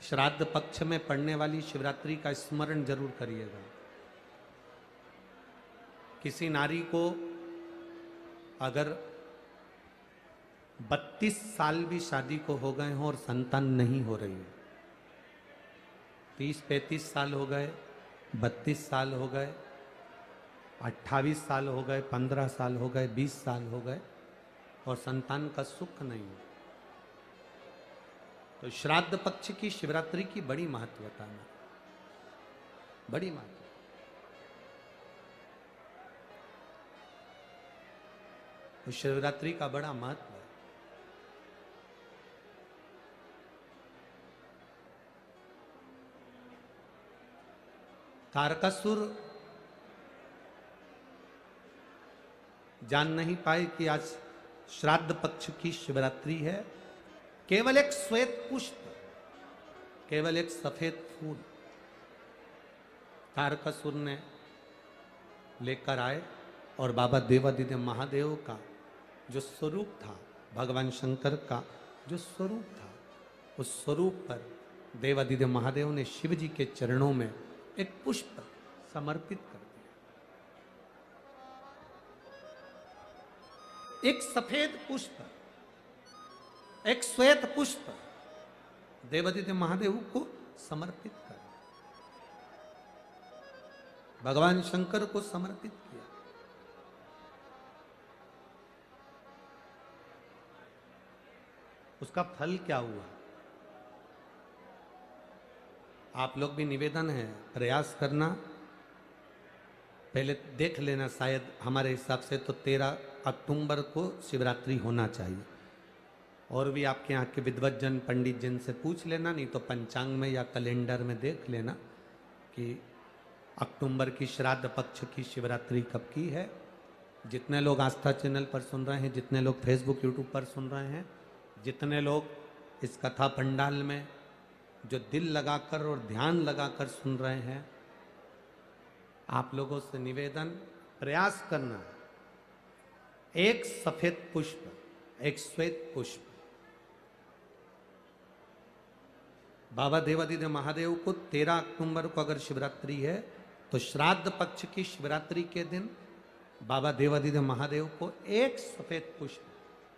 श्राद्ध पक्ष में पड़ने वाली शिवरात्रि का स्मरण जरूर करिएगा। किसी नारी को अगर 32 साल भी शादी को हो गए हों और संतान नहीं हो रही, 30-35 साल हो गए, 32 साल हो गए, 28 साल हो गए, 15 साल हो गए, 20 साल हो गए और संतान का सुख नहीं हो, तो श्राद्ध पक्ष की शिवरात्रि की बड़ी महत्वता है, बड़ी महत्वता। तो शिवरात्रि का बड़ा महत्व है। तारकासुर जान नहीं पाए कि आज श्राद्ध पक्ष की शिवरात्रि है। केवल एक श्वेत पुष्प, केवल एक सफेद फूल तारकासुर ने लेकर आए और बाबा देवादिदेव महादेव का जो स्वरूप था, भगवान शंकर का जो स्वरूप था, उस स्वरूप पर देवादिदेव महादेव ने शिव जी के चरणों में एक पुष्प समर्पित कर दिया। एक सफेद पुष्प, एक श्वेत पुष्प देवादिदेव महादेव को समर्पित कर, भगवान शंकर को समर्पित किया। उसका फल क्या हुआ? आप लोग भी निवेदन है, प्रयास करना, पहले देख लेना, शायद हमारे हिसाब से तो 13 अक्टूबर को शिवरात्रि होना चाहिए। और भी आपके यहाँ के विद्वज्जन पंडित जन से पूछ लेना, नहीं तो पंचांग में या कैलेंडर में देख लेना कि अक्टूबर की श्राद्ध पक्ष की शिवरात्रि कब की है। जितने लोग आस्था चैनल पर सुन रहे हैं, जितने लोग फेसबुक यूट्यूब पर सुन रहे हैं, जितने लोग इस कथा पंडाल में जो दिल लगाकर और ध्यान लगाकर सुन रहे हैं, आप लोगों से निवेदन, प्रयास करना, एक सफेद पुष्प, एक श्वेत पुष्प बाबा देवादिदेव महादेव को 13 अक्टूबर को अगर शिवरात्रि है तो श्राद्ध पक्ष की शिवरात्रि के दिन बाबा देवादिदेव महादेव को एक सफेद पुष्प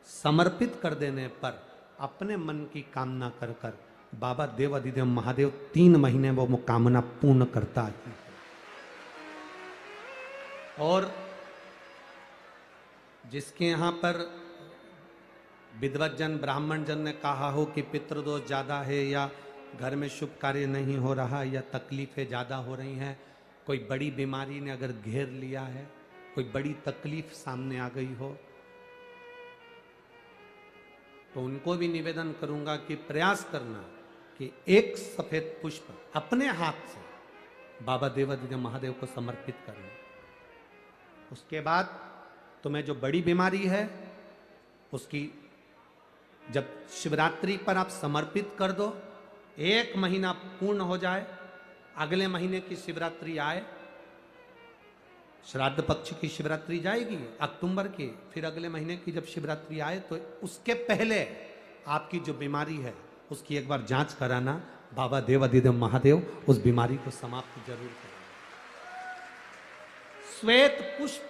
समर्पित कर देने पर अपने मन की कामना कर कर बाबा देवादिदेव महादेव 3 महीने वो कामना पूर्ण करता है। और जिसके यहाँ पर विद्वज्जन ब्राह्मण जन ने कहा हो कि पितृदोष ज्यादा है या घर में शुभ कार्य नहीं हो रहा या तकलीफें ज्यादा हो रही हैं, कोई बड़ी बीमारी ने अगर घेर लिया है, कोई बड़ी तकलीफ सामने आ गई हो, तो उनको भी निवेदन करूंगा कि प्रयास करना कि एक सफेद पुष्प अपने हाथ से बाबा देवादिदेव महादेव को समर्पित करना। उसके बाद तुम्हें जो बड़ी बीमारी है उसकी जब शिवरात्रि पर आप समर्पित कर दो, 1 महीना पूर्ण हो जाए, अगले महीने की शिवरात्रि आए, श्राद्ध पक्ष की शिवरात्रि जाएगी अक्टूबर की, फिर अगले महीने की जब शिवरात्रि आए तो उसके पहले आपकी जो बीमारी है उसकी एक baर जांच कराना, बाबा देवादिदेव महादेव उस बीमारी को समाप्त जरूर करें। श्वेत पुष्प,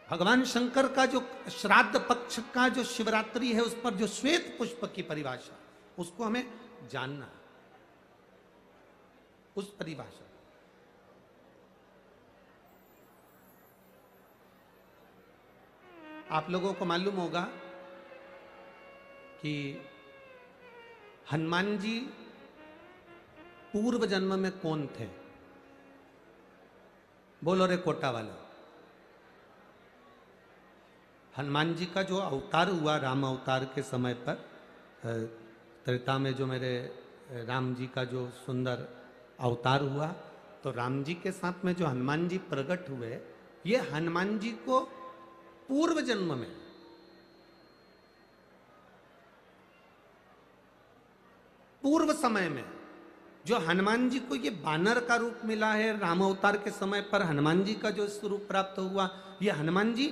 भगवान शंकर का जो श्राद्ध पक्ष का जो शिवरात्रि है उस पर जो श्वेत पुष्प की परिभाषा, उसको हमें जानना, उस परिभाषा। आप लोगों को मालूम होगा कि हनुमान जी पूर्व जन्म में कौन थे? बोलो रे कोटा वाला। हनुमान जी का जो अवतार हुआ राम अवतार के समय पर, त्रेता में जो मेरे राम जी का जो सुंदर अवतार हुआ, तो राम जी के साथ में जो हनुमान जी प्रकट हुए, ये हनुमान जी को पूर्व जन्म में पूर्व समय में जो हनुमान जी को ये बानर का रूप मिला है, राम अवतार के समय पर हनुमान जी का जो स्वरूप प्राप्त हुआ, ये हनुमान जी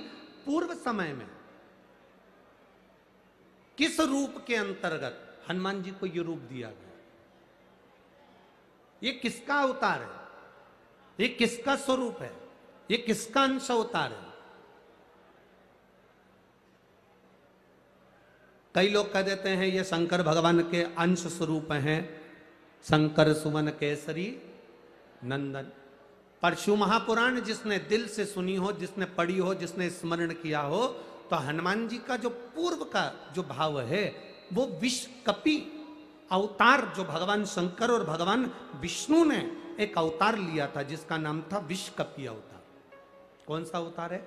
पूर्व समय में किस रूप के अंतर्गत हनुमान जी को यह रूप दिया गया? ये किसका अवतार है? ये किसका स्वरूप है? ये किसका अंश अवतार है? कई लोग कह देते हैं ये शंकर भगवान के अंश स्वरूप हैं, शंकर सुमन केसरी नंदन। पर शिव महापुराण जिसने दिल से सुनी हो, जिसने पढ़ी हो, जिसने स्मरण किया हो, तो हनुमान जी का जो पूर्व का जो भाव है वो विषकपि अवतार, जो भगवान शंकर और भगवान विष्णु ने एक अवतार लिया था जिसका नाम था विषकपि अवतार। कौन सा अवतार है?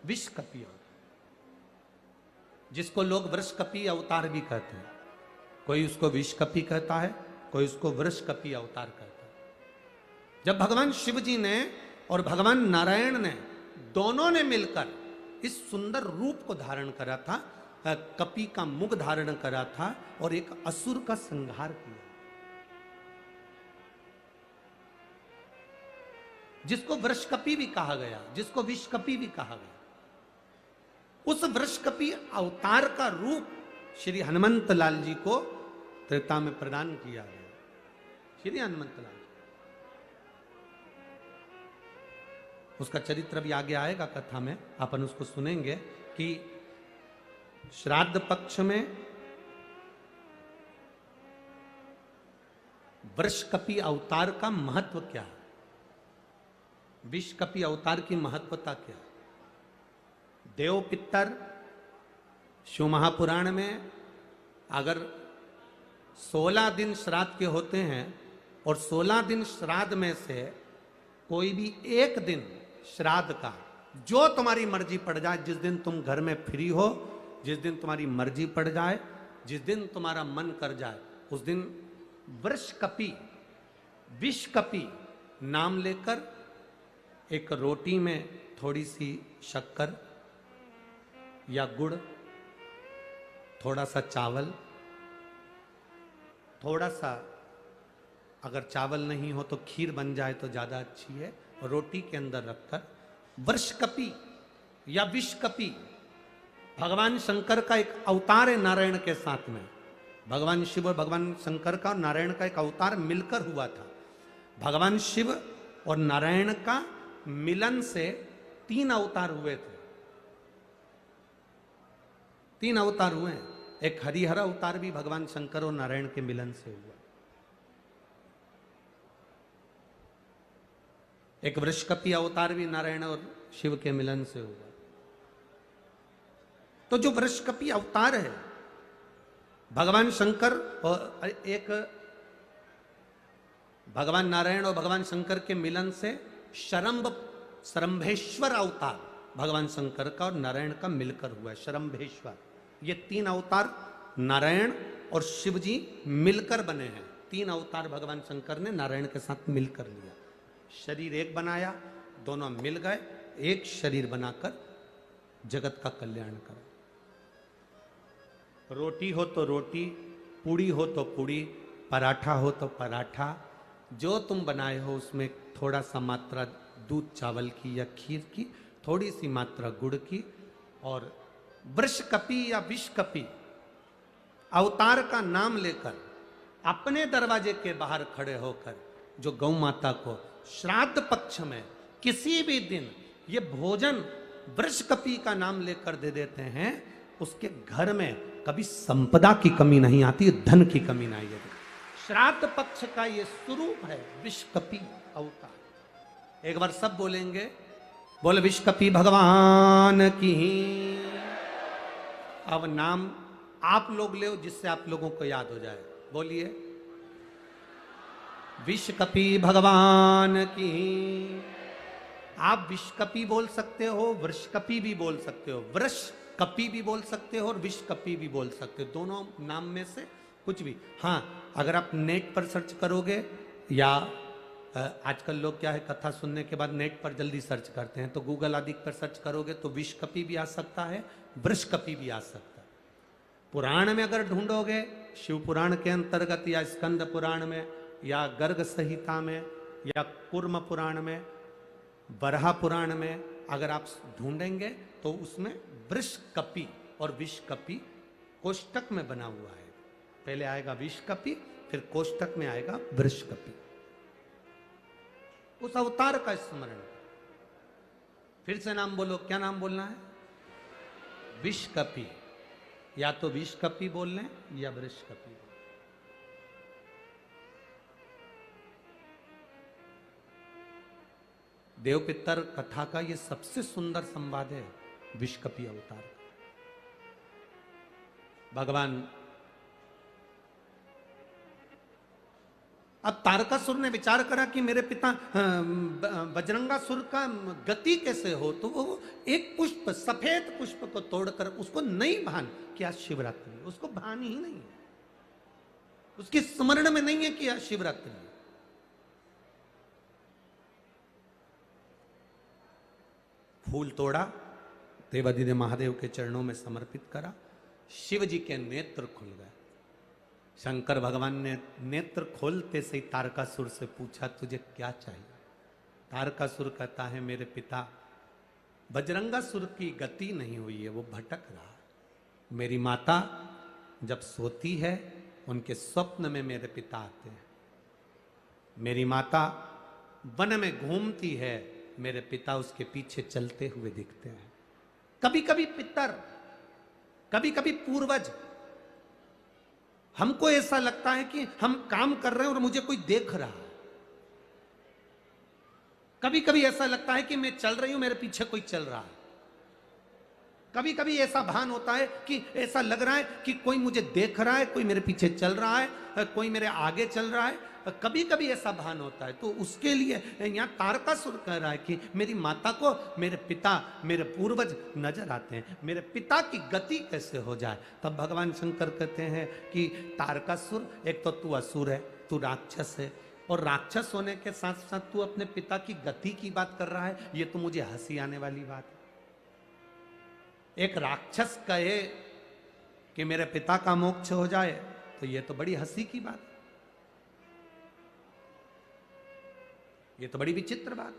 विषकपि अवतार, जिसको लोग वृषकपि अवतार भी कहते हैं। कोई उसको विषकपि कहता है, कोई उसको वृषकपि अवतार कहता है। जब भगवान शिव जी ने और भगवान नारायण ने दोनों ने मिलकर इस सुंदर रूप को धारण करा था, कपि का मुख धारण करा था और एक असुर का संहार किया, जिसको वृषकपि भी कहा गया, जिसको विषकपि भी कहा गया। उस वृषकपि अवतार का रूप श्री हनुमंत लाल जी को त्रेता में प्रदान किया गया। श्री हनुमंत लाल, उसका चरित्र भी आगे आएगा कथा में, अपन उसको सुनेंगे कि श्राद्ध पक्ष में वृषकपि अवतार का महत्व क्या है, विषकपि अवतार की महत्वता क्या है। देव पितर शिव महापुराण में अगर 16 दिन श्राद्ध के होते हैं और 16 दिन श्राद्ध में से कोई भी एक दिन श्राद्ध का, जो तुम्हारी मर्जी पड़ जाए, जिस दिन तुम घर में फ्री हो, जिस दिन तुम्हारी मर्जी पड़ जाए, जिस दिन तुम्हारा मन कर जाए, उस दिन वृषकपि विषकपि नाम लेकर एक रोटी में थोड़ी सी शक्कर या गुड़, थोड़ा सा चावल, थोड़ा सा अगर चावल नहीं हो तो खीर बन जाए तो ज्यादा अच्छी है, रोटी के अंदर रखकर वृषकपि या विषकपि भगवान शंकर का एक अवतार है नारायण के साथ में। भगवान शिव और भगवान शंकर का और नारायण का एक अवतार मिलकर हुआ था। भगवान शिव और नारायण का मिलन से 3 अवतार हुए थे, 3 अवतार हुए हैं। एक हरिहर अवतार भी भगवान शंकर और नारायण के मिलन से हुआ, एक वृषकपि अवतार भी नारायण और शिव के मिलन से हुआ। तो जो वृषकपि अवतार है भगवान शंकर और एक भगवान नारायण और भगवान शंकर के मिलन से शरंभेश्वर अवतार भगवान शंकर का और नारायण का मिलकर हुआ है, शरंभेश्वर। ये 3 अवतार नारायण और शिव जी मिलकर बने हैं। 3 अवतार भगवान शंकर ने नारायण के साथ मिलकर लिया, शरीर एक बनाया, दोनों मिल गए, एक शरीर बनाकर जगत का कल्याण करा। रोटी हो तो रोटी, पूड़ी हो तो पूड़ी, पराठा हो तो पराठा, जो तुम बनाए हो उसमें थोड़ा सा मात्रा दूध चावल की या खीर की, थोड़ी सी मात्रा गुड़ की, और वृषकपि या विषकपि अवतार का नाम लेकर अपने दरवाजे के बाहर खड़े होकर जो गौ माता को श्राद्ध पक्ष में किसी भी दिन ये भोजन वृषकपि का नाम लेकर दे देते हैं, उसके घर में कभी संपदा की कमी नहीं आती, धन की कमी नहीं आती। श्राद्ध पक्ष का ये स्वरूप है विषकपि अवतार। एक बार सब बोलेंगे, बोल विषकपि भगवान की। अब नाम आप लोग ले जिससे आप लोगों को याद हो जाए, बोलिए विषकपि भगवान की। आप विषकपि बोल सकते हो, वृषकपि भी बोल सकते हो, वृषकपि भी बोल सकते हो और विषकपि भी बोल सकते हो, दोनों नाम में से कुछ भी। हाँ, अगर आप नेट पर सर्च करोगे या आजकल लोग क्या है, कथा सुनने के बाद नेट पर जल्दी सर्च करते हैं, तो गूगल आदि पर सर्च करोगे तो विषकपि भी आ सकता है, वृषकपि भी आ सकता है। पुराण में अगर ढूंढोगे, शिव पुराण के अंतर्गत या स्कंद पुराण में या गर्ग संहिता में या कूर्म पुराण में, बरहा पुराण में अगर आप ढूंढेंगे तो उसमें वृषकपि और विषकपि कोष्टक में बना हुआ है। पहले आएगा विषकपि, फिर कोष्टक में आएगा वृषकपि। उस अवतार का स्मरण। फिर से नाम बोलो, क्या नाम बोलना है? विषकपि। या तो विषकपि बोल लें या वृषकपि। देव पितर कथा का ये सबसे सुंदर संवाद है विषकपि अवतार का। भगवान अब तारकासुर ने विचार करा कि मेरे पिता बजरंगासुर का गति कैसे हो, तो वो एक पुष्प, सफेद पुष्प को तोड़कर, उसको नहीं भान कि आज शिवरात्रि, उसको भान ही नहीं है, उसकी स्मरण में नहीं है कि आज शिवरात्रि है। फूल तोड़ा, देवादिदेव महादेव के चरणों में समर्पित करा, शिव जी के नेत्र खुल गए। शंकर भगवान ने नेत्र खोलते से ही तारकासुर से पूछा, तुझे क्या चाहिए? तारकासुर कहता है, मेरे पिता बजरंगासुर की गति नहीं हुई है, वो भटक रहा। मेरी माता जब सोती है, उनके स्वप्न में मेरे पिता आते हैं। मेरी माता वन में घूमती है, मेरे पिता उसके पीछे चलते हुए दिखते हैं। कभी कभी पितर, कभी कभी पूर्वज, हमको ऐसा लगता है कि हम काम कर रहे हैं और मुझे कोई देख रहा है। कभी कभी ऐसा लगता है कि मैं चल रही हूं, मेरे पीछे कोई चल रहा है। कभी कभी ऐसा भान होता है कि ऐसा लग रहा है कि कोई मुझे देख रहा है, कोई मेरे पीछे चल रहा है, कोई मेरे आगे चल रहा है। कभी कभी ऐसा भान होता है। तो उसके लिए यहां तारकासुर कह रहा है कि मेरी माता को मेरे पिता, मेरे पूर्वज नजर आते हैं, मेरे पिता की गति कैसे हो जाए। तब भगवान शंकर कहते हैं कि तारकासुर, एक तो तू असुर है, तू राक्षस है, और राक्षस होने के साथ साथ तू अपने पिता की गति की बात कर रहा है, ये तो मुझे हंसी आने वाली बात है। एक राक्षस कहे कि मेरे पिता का मोक्ष हो जाए, तो ये तो बड़ी हंसी की बात है, ये तो बड़ी विचित्र बात।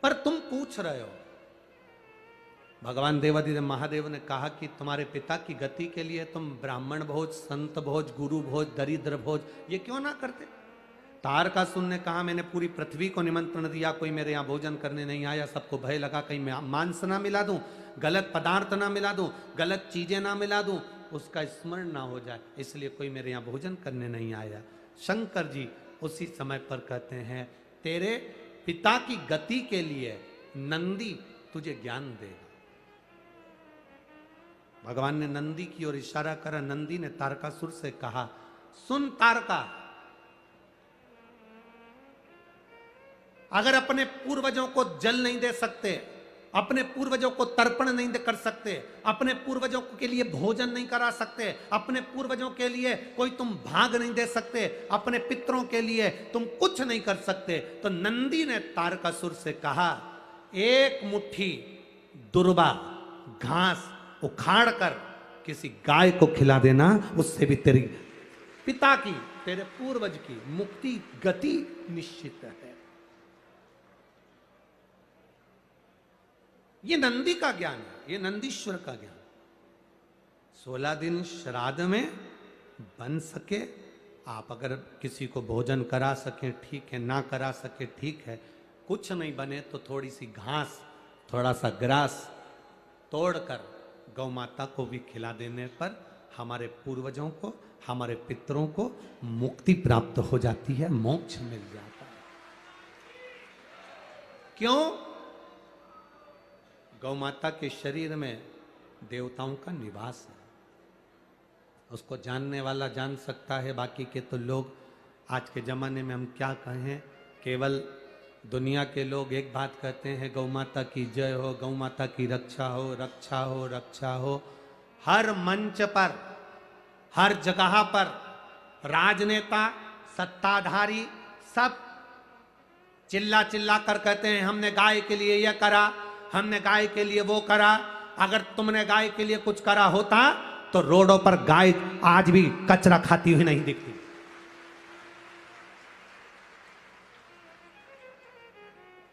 पर तुम पूछ रहे हो, भगवान देवादिदेव महादेव ने कहा कि तुम्हारे पिता की गति के लिए तुम ब्राह्मण भोज, संत भोज, गुरु भोज, दरिद्र भोज ये क्यों ना करते? तारकासुर ने कहा, मैंने पूरी पृथ्वी को निमंत्रण दिया, कोई मेरे यहाँ भोजन करने नहीं आया। सबको भय लगा कहीं मैं मांस ना मिला दूं, गलत पदार्थ ना मिला दूं, गलत चीजें ना मिला दूं, उसका स्मरण ना हो जाए, इसलिए कोई मेरे यहाँ भोजन करने नहीं आया। शंकर जी उसी समय पर कहते हैं, तेरे पिता की गति के लिए नंदी तुझे ज्ञान देगा। भगवान ने नंदी की ओर इशारा करा। नंदी ने तारकासुर से कहा, सुन तारका, अगर अपने पूर्वजों को जल नहीं दे सकते, अपने पूर्वजों को तर्पण नहीं कर सकते, अपने पूर्वजों के लिए भोजन नहीं करा सकते, अपने पूर्वजों के लिए कोई तुम भाग नहीं दे सकते, अपने पितरों के लिए तुम कुछ नहीं कर सकते, तो नंदी ने तारकासुर से कहा, एक मुट्ठी दुर्वा घास उखाड़ कर किसी गाय को खिला देना, उससे भी तेरी पिता की, तेरे पूर्वज की मुक्ति गति निश्चित है। ये नंदी का ज्ञान है, ये नंदीश्वर का ज्ञान। 16 दिन श्राद्ध में बन सके, आप अगर किसी को भोजन करा सके ठीक है, ना करा सके ठीक है, कुछ नहीं बने तो थोड़ी सी घास, थोड़ा सा ग्रास तोड़कर गौ माता को भी खिला देने पर हमारे पूर्वजों को, हमारे पितरों को मुक्ति प्राप्त हो जाती है, मोक्ष मिल जाता है। क्यों? गौ माता के शरीर में देवताओं का निवास है, उसको जानने वाला जान सकता है, बाकी के तो लोग आज के जमाने में हम क्या कहें, केवल दुनिया के लोग एक बात कहते हैं, गौ माता की जय हो, गौ माता की रक्षा हो, रक्षा हो, रक्षा हो। हर मंच पर, हर जगह पर राजनेता, सत्ताधारी सब चिल्ला चिल्ला कर कहते हैं, हमने गाय के लिए यह करा, हमने गाय के लिए वो करा। अगर तुमने गाय के लिए कुछ करा होता तो रोडों पर गाय आज भी कचरा खाती हुई नहीं दिखती।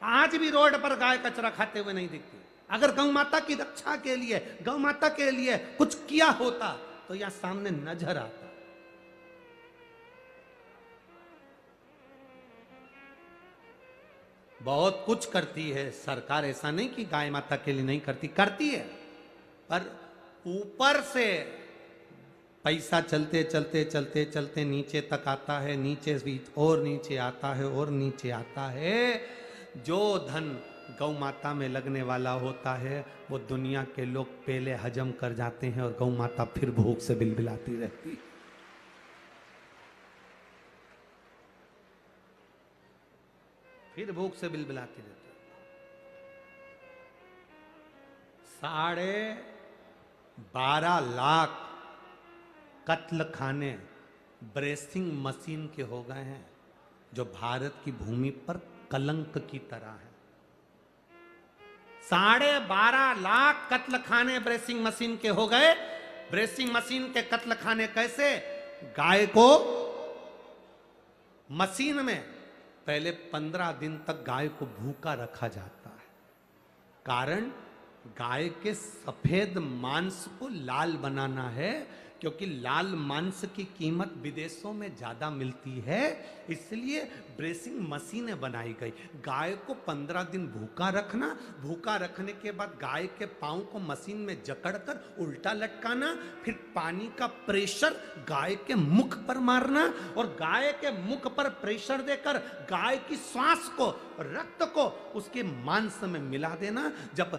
आज भी रोड पर गाय कचरा खाते हुए नहीं दिखती। अगर गौ माता की रक्षा के लिए, गौ माता के लिए कुछ किया होता तो यहां सामने नजर आता। बहुत कुछ करती है सरकार, ऐसा नहीं कि गाय माता के लिए नहीं करती, करती है, पर ऊपर से पैसा चलते चलते चलते चलते नीचे तक आता है, नीचे भी और नीचे आता है और नीचे आता है। जो धन गौ माता में लगने वाला होता है वो दुनिया के लोग पहले हजम कर जाते हैं और गौ माता फिर भूख से बिलबिलाती रहती है। फिर भूख से बिलबिलाती रहती है। 12.5 लाख कत्ल खाने ब्रेसिंग मशीन के हो गए हैं, जो भारत की भूमि पर कलंक की तरह है। 12.5 लाख कत्ल खाने ब्रेसिंग मशीन के हो गए। ब्रेसिंग मशीन के कत्ल खाने कैसे? गाय को मशीन में पहले 15 दिन तक गाय को भूखा रखा जाता है, कारण गाय के सफेद मांस को लाल बनाना है, क्योंकि लाल मांस की कीमत विदेशों में ज्यादा मिलती है, इसलिए ब्रेसिंग मशीनें बनाई गई। गाय को 15 दिन भूखा रखना, भूखा रखने के बाद गाय के पांव को मशीन में जकड़कर उल्टा लटकाना, फिर पानी का प्रेशर गाय के मुख पर मारना और गाय के मुख पर प्रेशर देकर गाय की श्वास को, रक्त को उसके मांस में मिला देना। जब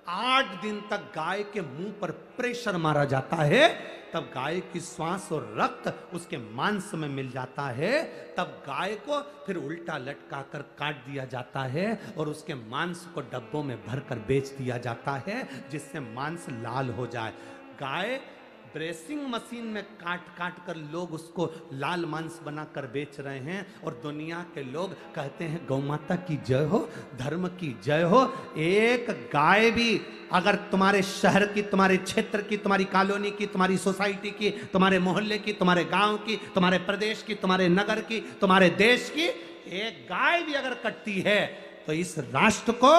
8 दिन तक गाय के मुंह पर प्रेशर मारा जाता है, तब गाय की श्वास और रक्त उसके मांस में मिल जाता है, तब गाय को फिर उल्टा लटकाकर काट दिया जाता है और उसके मांस को डब्बों में भरकर बेच दिया जाता है, जिससे मांस लाल हो जाए। गाय ब्रेसिंग मशीन में काट काट कर लोग उसको लाल मांस बनाकर बेच रहे हैं और दुनिया के लोग कहते हैं गौ माता की जय हो, धर्म की जय हो। एक गाय भी अगर तुम्हारे शहर की, तुम्हारे क्षेत्र की, तुम्हारी कॉलोनी की, तुम्हारी सोसाइटी की, तुम्हारे मोहल्ले की, तुम्हारे गांव की, तुम्हारे प्रदेश की, तुम्हारे नगर की, तुम्हारे देश की एक गाय भी अगर कटती है तो इस राष्ट्र को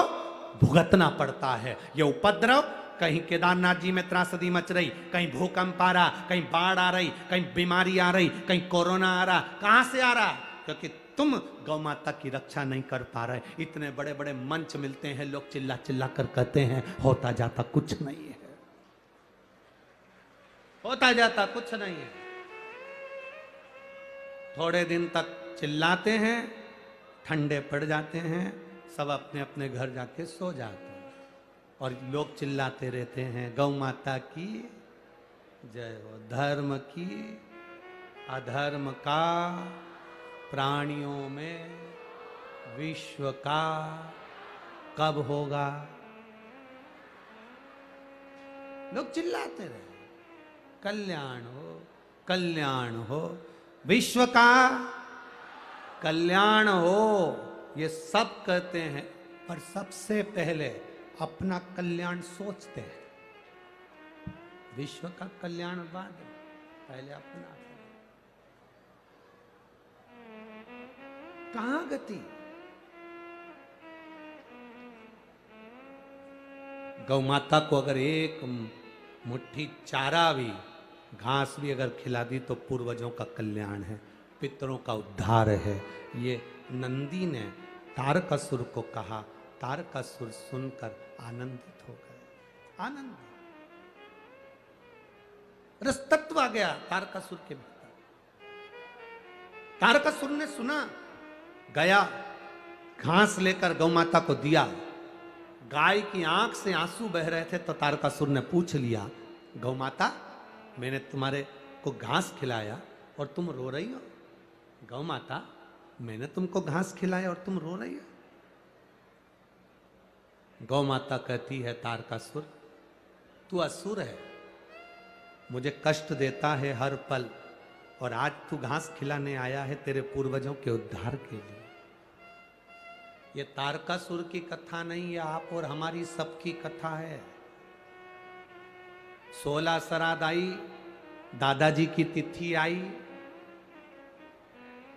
भुगतना पड़ता है। यह उपद्रव कहीं केदारनाथ जी में त्रासदी मच रही, कहीं भूकंप आ रहा, कहीं बाढ़ आ रही, कहीं बीमारी आ रही, कहीं कोरोना आ रहा, कहां से आ रहा? क्योंकि तुम गौ माता की रक्षा नहीं कर पा रहे। इतने बड़े बड़े मंच मिलते हैं, लोग चिल्ला चिल्ला कर कहते हैं होता जाता कुछ नहीं है, होता जाता कुछ नहीं है। थोड़े दिन तक चिल्लाते हैं, ठंडे पड़ जाते हैं, सब अपने अपने घर जाके सो जाते हैं और लोग चिल्लाते रहते हैं गौ माता की जय हो, धर्म की, अधर्म का, प्राणियों में विश्व का कब होगा? लोग चिल्लाते रहे कल्याण हो, कल्याण हो, विश्व का कल्याण हो, ये सब कहते हैं, पर सबसे पहले अपना कल्याण सोचते हैं। विश्व का कल्याण बाद, पहले अपना। कहां गति? गौ माता को अगर एक मुट्ठी चारा भी, घास भी अगर खिला दी तो पूर्वजों का कल्याण है, पितरों का उद्धार है। ये नंदी ने तारकासुर को कहा, तारकासुर सुनकर आनंदित हो गए, आनंद, रसतत्व आ गया तारकासुर के भीतर। तारकासुर ने सुना, गया, घास लेकर गौ माता को दिया। गाय की आंख से आंसू बह रहे थे तो तारकासुर ने पूछ लिया, गौ माता मैंने तुम्हारे को घास खिलाया और तुम रो रही हो? गौ माता मैंने तुमको घास खिलाया और तुम रो रही हो? गौ माता कहती है, तारकासुर तू असुर है, मुझे कष्ट देता है हर पल, और आज तू घास खिलाने आया है तेरे पूर्वजों के उद्धार के लिए। ये तारकासुर की कथा नहीं, ये आप और हमारी सबकी कथा है। 16 श्राद्ध आई, दादाजी की तिथि आई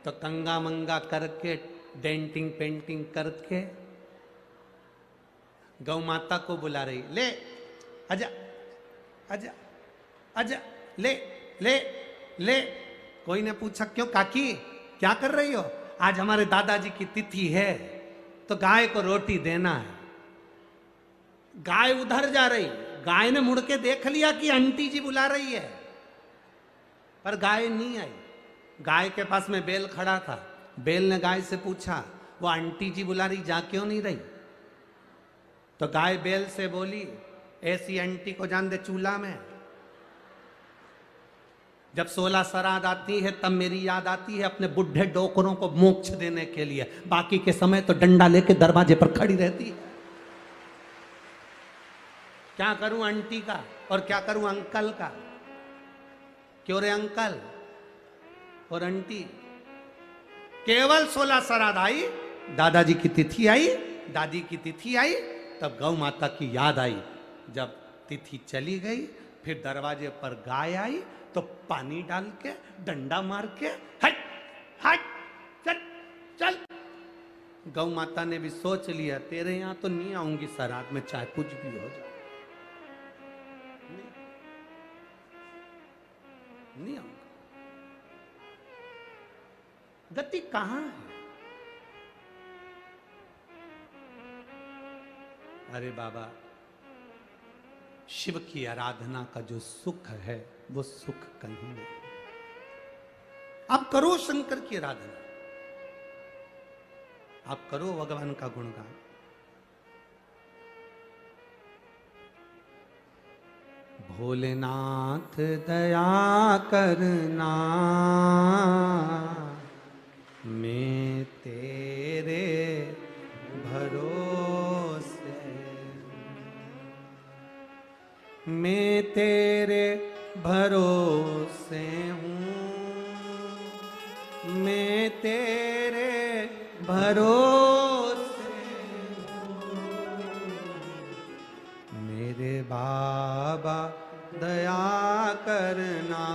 तो कंगा मंगा करके, डेंटिंग पेंटिंग करके गौ माता को बुला रही, ले आजा आजा आजा, ले ले ले। कोई ने पूछा क्यों काकी क्या कर रही हो? आज हमारे दादाजी की तिथि है तो गाय को रोटी देना है। गाय उधर जा रही, गाय ने मुड़ के देख लिया कि आंटी जी बुला रही है, पर गाय नहीं आई। गाय के पास में बैल खड़ा था, बैल ने गाय से पूछा वो आंटी जी बुला रही, जा क्यों नहीं रही? तो गाय बैल से बोली, ऐसी आंटी को जान दे चूल्हा में। जब 16 श्राद्ध आती है तब मेरी याद आती है अपने बुढ़े डोकरों को मोक्ष देने के लिए, बाकी के समय तो डंडा लेके दरवाजे पर खड़ी रहती है। क्या करूं आंटी का और क्या करूं अंकल का? क्यों रे अंकल और आंटी? केवल 16 श्राद्ध आई, दादाजी की तिथि आई, दादी की तिथि आई, तब गौ माता की याद आई। जब तिथि चली गई फिर दरवाजे पर गाय आई तो पानी डाल के डंडा मार के हट हट चल चल। गौ माता ने भी सोच लिया तेरे यहां तो नहीं आऊंगी श्राद्ध में, चाहे कुछ भी हो जाए, नहीं आऊंगा। गति कहां है? अरे बाबा, शिव की आराधना का जो सुख है वो सुख कहीं नहीं। आप करो शंकर की आराधना, आप करो भगवान का गुणगान। भोलेनाथ दया करना, मैं तेरे भरोसे, मैं तेरे भरोसे हूँ, मैं तेरे भरोसे हूँ। मेरे बाबा दया करना,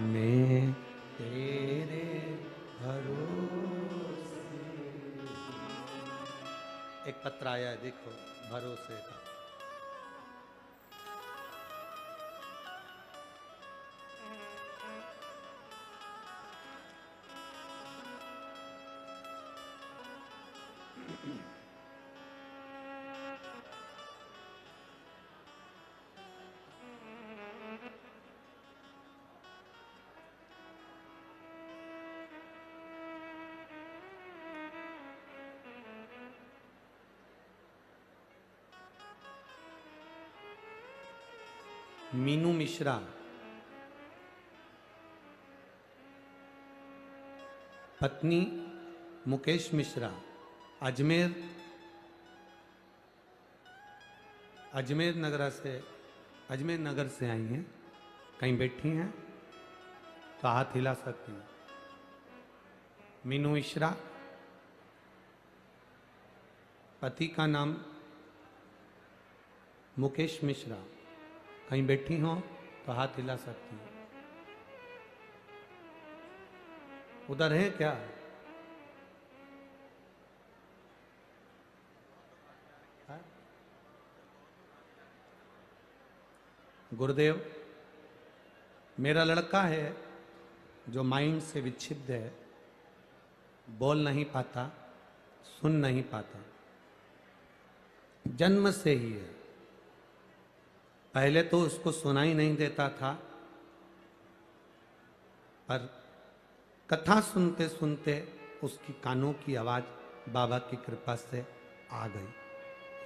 मैं तेरे भरोसे। एक पत्र आया है देखो, भरोसे का। मीनू मिश्रा, पत्नी मुकेश मिश्रा, अजमेर नगर से आई हैं। कहीं बैठी हैं तो हाथ हिला सकती हैं। मीनू मिश्रा, पति का नाम मुकेश मिश्रा, कहीं बैठी हो तो हाथ हिला सकती हैं। उधर है क्या? है? गुरुदेव, मेरा लड़का है जो माइंड से विक्षिप्त है, बोल नहीं पाता, सुन नहीं पाता, जन्म से ही है। पहले तो उसको सुनाई नहीं देता था, पर कथा सुनते सुनते उसकी कानों की आवाज बाबा की कृपा से आ गई।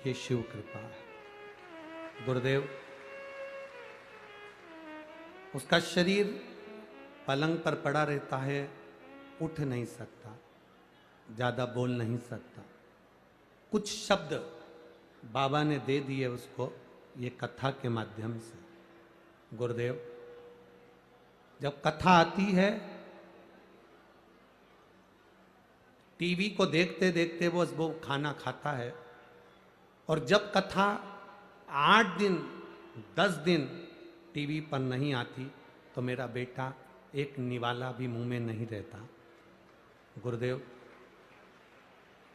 ये शिव कृपा है। गुरुदेव, उसका शरीर पलंग पर पड़ा रहता है, उठ नहीं सकता, ज्यादा बोल नहीं सकता। कुछ शब्द बाबा ने दे दिए उसको ये कथा के माध्यम से। गुरुदेव, जब कथा आती है, टीवी को देखते देखते वो खाना खाता है, और जब कथा 8 दिन 10 दिन टीवी पर नहीं आती तो मेरा बेटा एक निवाला भी मुंह में नहीं रहता। गुरुदेव,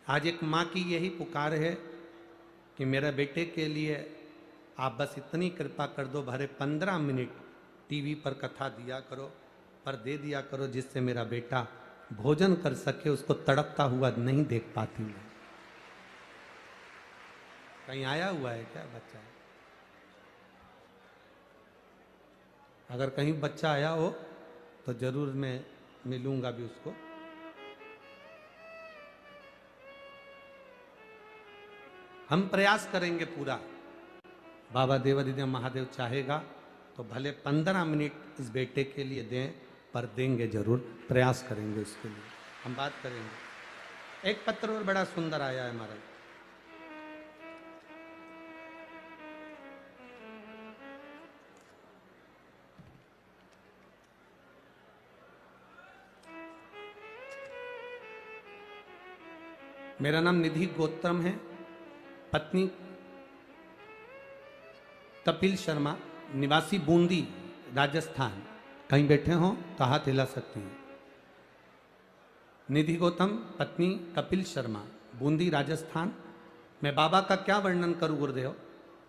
आज एक माँ की यही पुकार है कि मेरे बेटे के लिए आप बस इतनी कृपा कर दो, भरे 15 मिनट टीवी पर कथा दिया करो, पर दे दिया करो, जिससे मेरा बेटा भोजन कर सके। उसको तड़पता हुआ नहीं देख पाती मैं। कहीं आया हुआ है क्या बच्चा? अगर कहीं बच्चा आया हो तो जरूर मैं मिलूंगा भी उसको। हम प्रयास करेंगे पूरा। बाबा देवादिदेव महादेव चाहेगा तो भले 15 मिनट इस बेटे के लिए दें, पर देंगे जरूर, प्रयास करेंगे उसके लिए, हम बात करेंगे। एक पत्र और बड़ा सुंदर आया है महाराज। मेरा नाम निधि गौतम है, पत्नी कपिल शर्मा, निवासी बूंदी राजस्थान। कहीं बैठे हो तो हाथ हिला सकती हैं। निधि गौतम, पत्नी कपिल शर्मा, बूंदी राजस्थान। मैं बाबा का क्या वर्णन करूं गुरुदेव।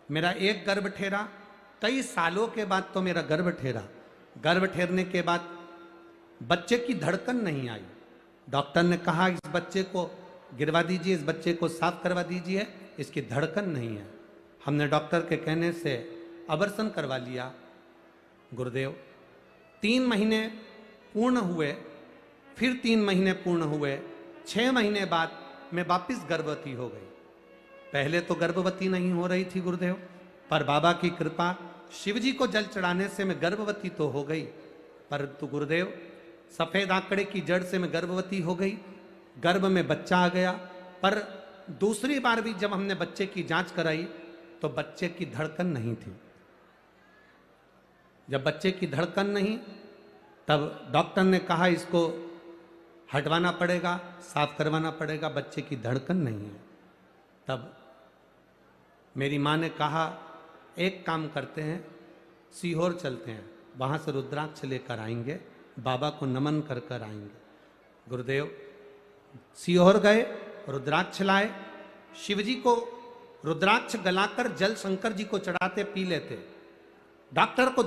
मेरा एक गर्भ ठहरा, कई सालों के बाद तो मेरा गर्भ ठहरा। गर्भ ठहरने के बाद बच्चे की धड़कन नहीं आई। डॉक्टर ने कहा इस बच्चे को गिरवा दीजिए, इस बच्चे को साफ करवा दीजिए, इसकी धड़कन नहीं है। हमने डॉक्टर के कहने से अबॉर्शन करवा लिया गुरुदेव। 3 महीने पूर्ण हुए, फिर 3 महीने पूर्ण हुए, 6 महीने बाद मैं वापिस गर्भवती हो गई। पहले तो गर्भवती नहीं हो रही थी गुरुदेव, पर बाबा की कृपा, शिव जी को जल चढ़ाने से मैं गर्भवती तो हो गई, परंतु गुरुदेव सफेद आंकड़े की जड़ से मैं गर्भवती हो गई। गर्भ में बच्चा आ गया, पर दूसरी बार भी जब हमने बच्चे की जांच कराई तो बच्चे की धड़कन नहीं थी। जब बच्चे की धड़कन नहीं, तब डॉक्टर ने कहा इसको हटवाना पड़ेगा, साफ करवाना पड़ेगा, बच्चे की धड़कन नहीं है। तब मेरी माँ ने कहा एक काम करते हैं, सीहोर चलते हैं, वहाँ से रुद्राक्ष लेकर आएंगे, बाबा को नमन कर कर आएंगे। गुरुदेव सीहोर गए, रुद्राक्ष लाए। शिव जी को रुद्राक्ष गलाकर जल शंकर जी को चढ़ाते, पी लेते। डॉक्टर को